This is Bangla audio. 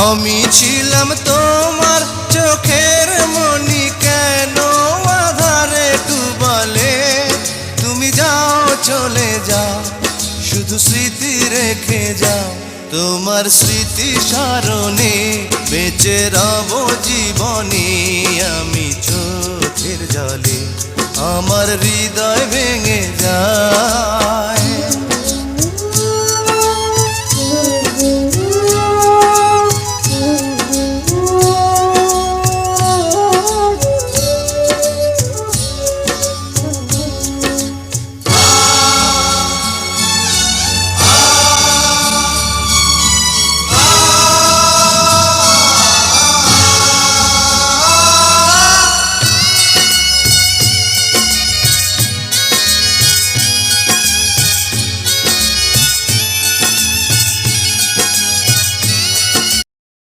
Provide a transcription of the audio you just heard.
আমি ছিলাম তোমার চোখের মনি, কেন আধারে ডুবালে? তুমি যাও চলে যাও, শুধু স্মৃতি রেখে যাও। তোমার স্মৃতি স্মরণে বেঁচে রব জীবনে। আমি চোখের জলে আমার হৃদয় ভেঙে যায়।